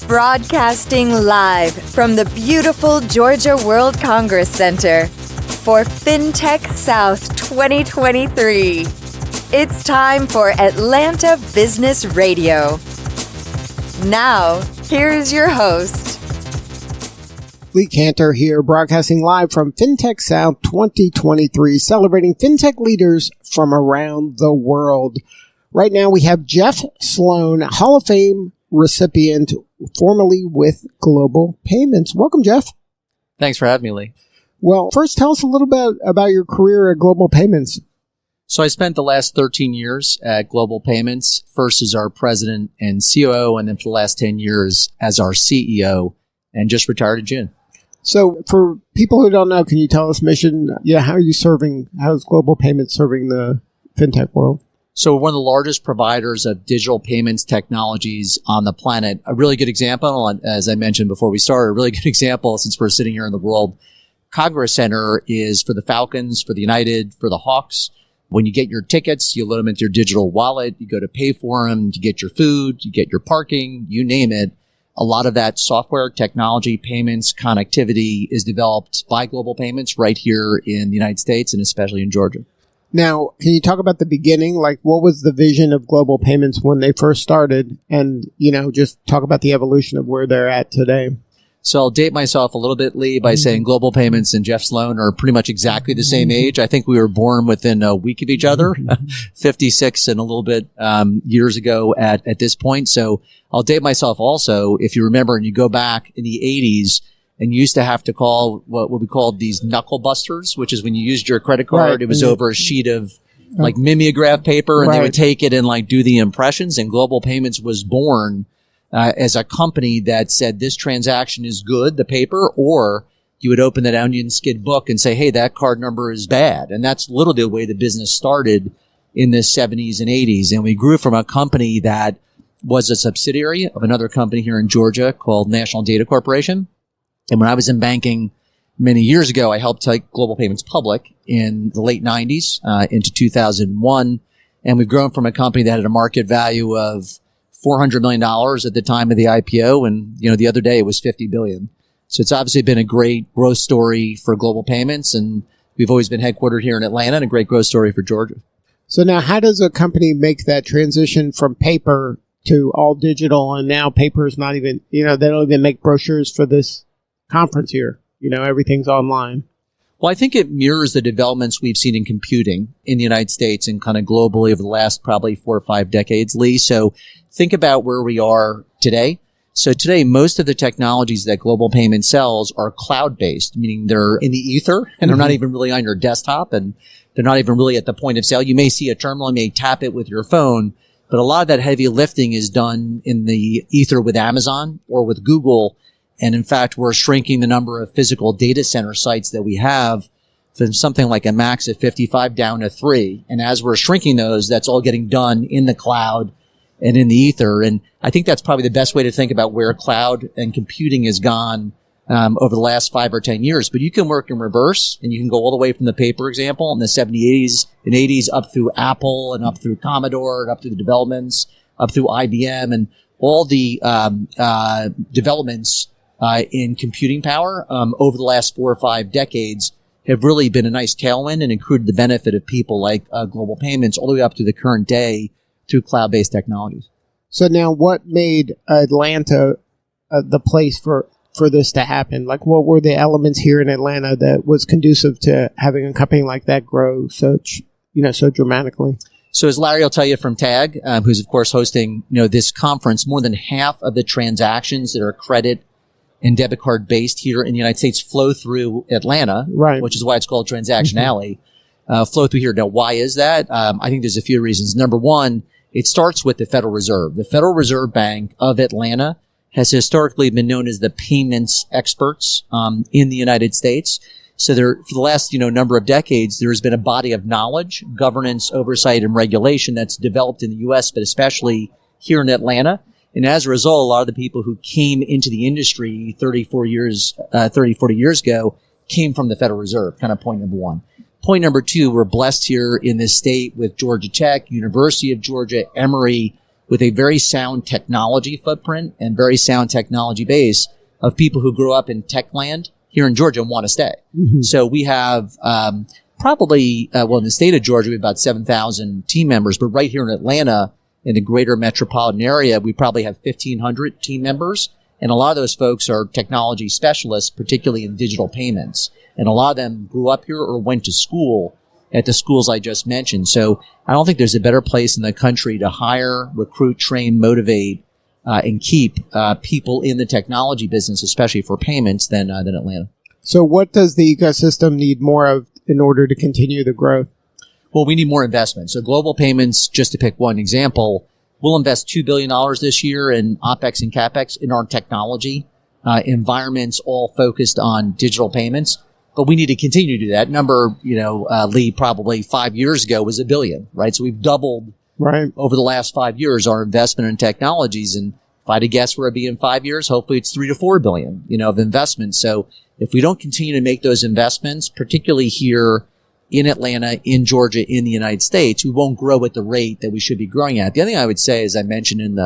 Broadcasting live from the beautiful Georgia World Congress Center for Fintech South 2023. It's time for Atlanta Business Radio. Now, here's your host. Lee Cantor here, broadcasting live from Fintech South 2023, celebrating fintech leaders from around the world. Right now, we have Jeff Sloan, Hall of Fame recipient, formerly with Global Payments. Welcome, Jeff. Thanks for having me, Lee. Well, first, tell us a little bit about your career at Global Payments. So I spent the last 13 years at Global Payments, first as our president and COO, and then for the last 10 years as our CEO, and just retired in June. So for people who don't know, can you tell us mission? How is Global Payments serving the fintech world? So we're one of the largest providers of digital payments technologies on the planet. A really good example, as I mentioned before we started, a really good example since we're sitting here in the World Congress Center is for the Falcons, for the United, for the Hawks. When you get your tickets, you load them into your digital wallet, you go to pay for them, you get your food, you get your parking, you name it. A lot of that software, technology, payments, connectivity is developed by Global Payments right here in the United States and especially in Georgia. Now, can you talk about the beginning? Like, what was the vision of Global Payments when they first started? And, just talk about the evolution of where they're at today. So I'll date myself a little bit, Lee, by saying Global Payments and Jeff Sloan are pretty much exactly the same age. I think we were born within a week of each other, 56 and a little bit years ago at this point. So I'll date myself also. If you remember, and you go back in the 80s, and you used to have to call what we called these knuckle busters, which is when you used your credit card, right. It was over a sheet of like mimeograph paper, and they would take it and like do the impressions. And Global Payments was born as a company that said this transaction is good, the paper, or you would open that onion skid book and say, hey, that card number is bad. And that's literally the way the business started in the 70s and 80s. And we grew from a company that was a subsidiary of another company here in Georgia called National Data Corporation. And when I was in banking many years ago, I helped take Global Payments public in the late 90s into 2001. And we've grown from a company that had a market value of $400 million at the time of the IPO. And, the other day it was $50 billion. So it's obviously been a great growth story for Global Payments. And we've always been headquartered here in Atlanta, and a great growth story for Georgia. So now how does a company make that transition from paper to all digital? And now paper is not even, they don't even make brochures for this conference here. Everything's online. Well, I think it mirrors the developments we've seen in computing in the United States and kind of globally over the last probably 4 or 5 decades, Lee. So think about where we are today. So today, most of the technologies that Global Payments sells are cloud-based, meaning they're in the ether and they're not even really on your desktop and they're not even really at the point of sale. You may see a terminal, you may tap it with your phone, but a lot of that heavy lifting is done in the ether with Amazon or with Google. And in fact, we're shrinking the number of physical data center sites that we have from something like a max of 55 down to 3. And as we're shrinking those, that's all getting done in the cloud and in the ether. And I think that's probably the best way to think about where cloud and computing has gone over the last 5 or 10 years. But you can work in reverse, and you can go all the way from the paper example in the 70s and 80s up through Apple and up through Commodore and up through the developments, up through IBM and all the developments in computing power over the last 4 or 5 decades have really been a nice tailwind and accrued the benefit of people like Global Payments all the way up to the current day through cloud-based technologies. So now what made Atlanta the place for this to happen? Like, what were the elements here in Atlanta that was conducive to having a company like that grow so dramatically? So as Larry will tell you from TAG, who's of course hosting, this conference, more than half of the transactions that are credit and debit card based here in the United States flow through Atlanta, right, which is why it's called Transaction Alley, flow through here. Now, why is that? I think there's a few reasons. Number one, it starts with the Federal Reserve. The Federal Reserve Bank of Atlanta has historically been known as the payments experts in the United States. So there, for the last, number of decades, there has been a body of knowledge, governance, oversight, and regulation that's developed in the U.S., but especially here in Atlanta. And as a result, a lot of the people who came into the industry 40 years ago came from the Federal Reserve, kind of point number one. Point number two, we're blessed here in this state with Georgia Tech, University of Georgia, Emory, with a very sound technology footprint and very sound technology base of people who grew up in tech land here in Georgia and want to stay. So we have probably, in the state of Georgia, we have about 7,000 team members, but right here in Atlanta, in the greater metropolitan area, we probably have 1,500 team members. And a lot of those folks are technology specialists, particularly in digital payments. And a lot of them grew up here or went to school at the schools I just mentioned. So I don't think there's a better place in the country to hire, recruit, train, motivate, and keep people in the technology business, especially for payments, than Atlanta. So what does the ecosystem need more of in order to continue the growth? Well, we need more investment. So global payments, just to pick one example, we'll invest $2 billion this year in OPEX and CAPEX in our technology environments, all focused on digital payments. But we need to continue to do that. Number, Lee, probably 5 years ago was $1 billion, right? So we've doubled over the last 5 years our investment in technologies. And if I had to guess where it'd be in 5 years, hopefully it's $3 to $4 billion, of investment. So if we don't continue to make those investments, particularly here in Atlanta, in Georgia, in the United States, we won't grow at the rate that we should be growing at. The other thing I would say, as I mentioned in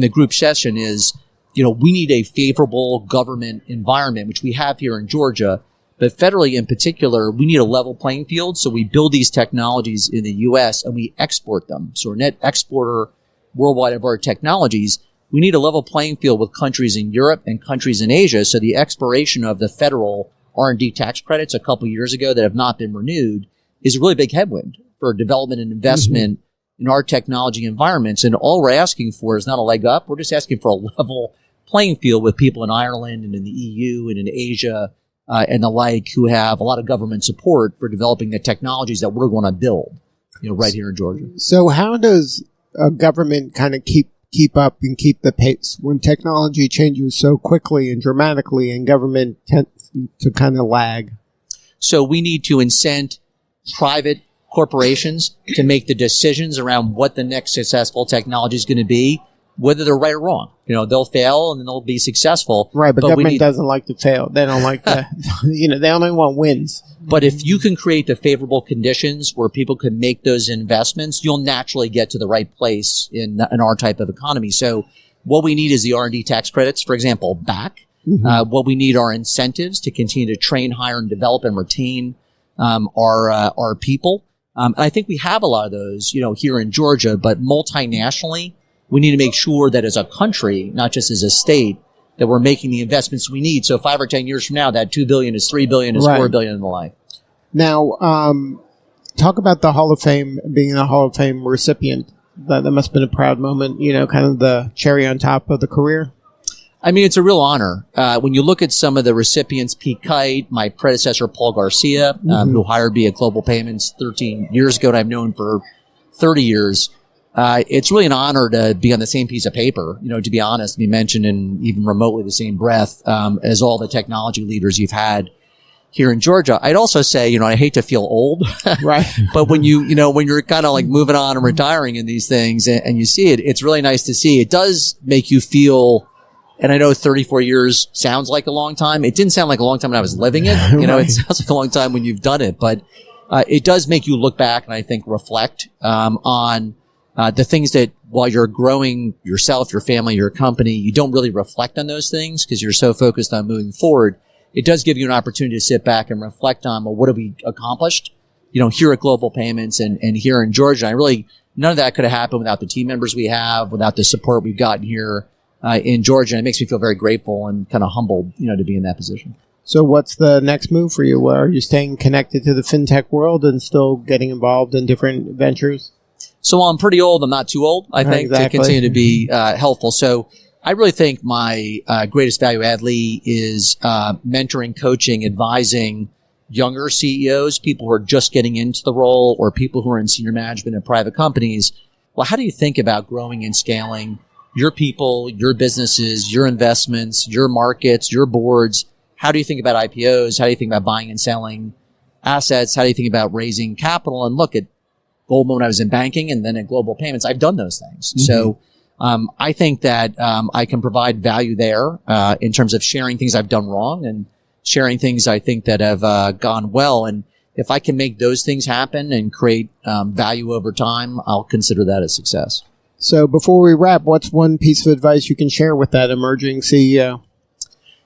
the group session, is, we need a favorable government environment, which we have here in Georgia, but federally in particular, we need a level playing field. So we build these technologies in the U.S. and we export them. So we're a net exporter worldwide of our technologies. We need a level playing field with countries in Europe and countries in Asia. So the expiration of the federal R&D tax credits a couple years ago that have not been renewed is a really big headwind for development and investment in our technology environments. And all we're asking for is not a leg up. We're just asking for a level playing field with people in Ireland and in the EU and in Asia and the like who have a lot of government support for developing the technologies that we're going to build, right here in Georgia. So how does a government kind of keep up and keep the pace when technology changes so quickly and dramatically and government tends to kind of lag? So we need to incent private corporations to make the decisions around what the next successful technology is going to be, whether they're right or wrong. They'll fail and then they'll be successful. Right, but government doesn't like to fail. They don't like to, they only want wins. But if you can create the favorable conditions where people can make those investments, you'll naturally get to the right place in our type of economy. So what we need is the R&D tax credits, for example, back. What we need are incentives to continue to train, hire, and develop and retain our people. And I think we have a lot of those, here in Georgia, but multinationally, we need to make sure that as a country, not just as a state, that we're making the investments we need. So 5 or 10 years from now, that $2 billion is $3 billion, is $4 billion and the like. Now, talk about the Hall of Fame, being a Hall of Fame recipient. That must have been a proud moment, kind of the cherry on top of the career. I mean, it's a real honor. When you look at some of the recipients, Pete Kite, my predecessor, Paul Garcia, who hired me at Global Payments 13 years ago, and I've known for 30 years, it's really an honor to be on the same piece of paper, to be honest, be mentioned in even remotely the same breath as all the technology leaders you've had here in Georgia. I'd also say, I hate to feel old, right? But when when you're kind of like moving on and retiring in these things and you see it, it's really nice to see. It does make you feel. And I know 34 years sounds like a long time. It didn't sound like a long time when I was living it. It sounds like a long time when you've done it. But it does make you look back and I think reflect on the things that while you're growing yourself, your family, your company, you don't really reflect on those things because you're so focused on moving forward. It does give you an opportunity to sit back and reflect on, well, what have we accomplished, here at Global Payments and here in Georgia. None of that could have happened without the team members we have, without the support we've gotten here in Georgia. And it makes me feel very grateful and kind of humbled, to be in that position. So what's the next move for you? Are you staying connected to the fintech world and still getting involved in different ventures? So while I'm pretty old, I'm not too old, I think, to continue to be helpful. So I really think my greatest value add, Lee, is mentoring, coaching, advising younger CEOs, people who are just getting into the role or people who are in senior management in private companies. Well, how do you think about growing and scaling your people, your businesses, your investments, your markets, your boards? How do you think about IPOs? How do you think about buying and selling assets? How do you think about raising capital? And look, at Goldman when I was in banking and then at Global Payments, I've done those things. So I think that I can provide value there in terms of sharing things I've done wrong and sharing things I think that have gone well. And if I can make those things happen and create value over time, I'll consider that a success. So before we wrap, what's one piece of advice you can share with that emerging CEO?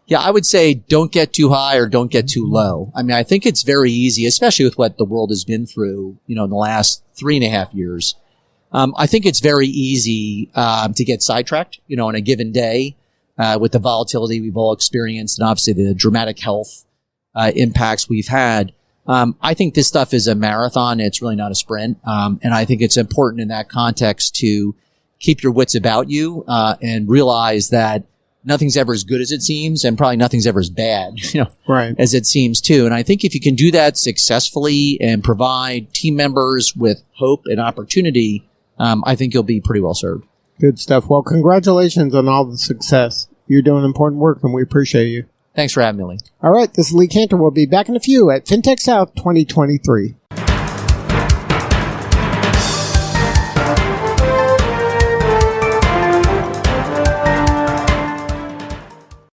Yeah, I would say don't get too high or don't get too low. I mean, I think it's very easy, especially with what the world has been through, in the last 3.5 years. I think it's very easy to get sidetracked, on a given day with the volatility we've all experienced and obviously the dramatic health impacts we've had. I think this stuff is a marathon. It's really not a sprint. And I think it's important in that context to keep your wits about you and realize that nothing's ever as good as it seems, and probably nothing's ever as bad, right, as it seems too. And I think if you can do that successfully and provide team members with hope and opportunity, I think you'll be pretty well served. Good stuff. Well, congratulations on all the success. You're doing important work, and we appreciate you. Thanks for having me, Lee. All right, this is Lee Cantor. We'll be back in a few at Fintech South 2023.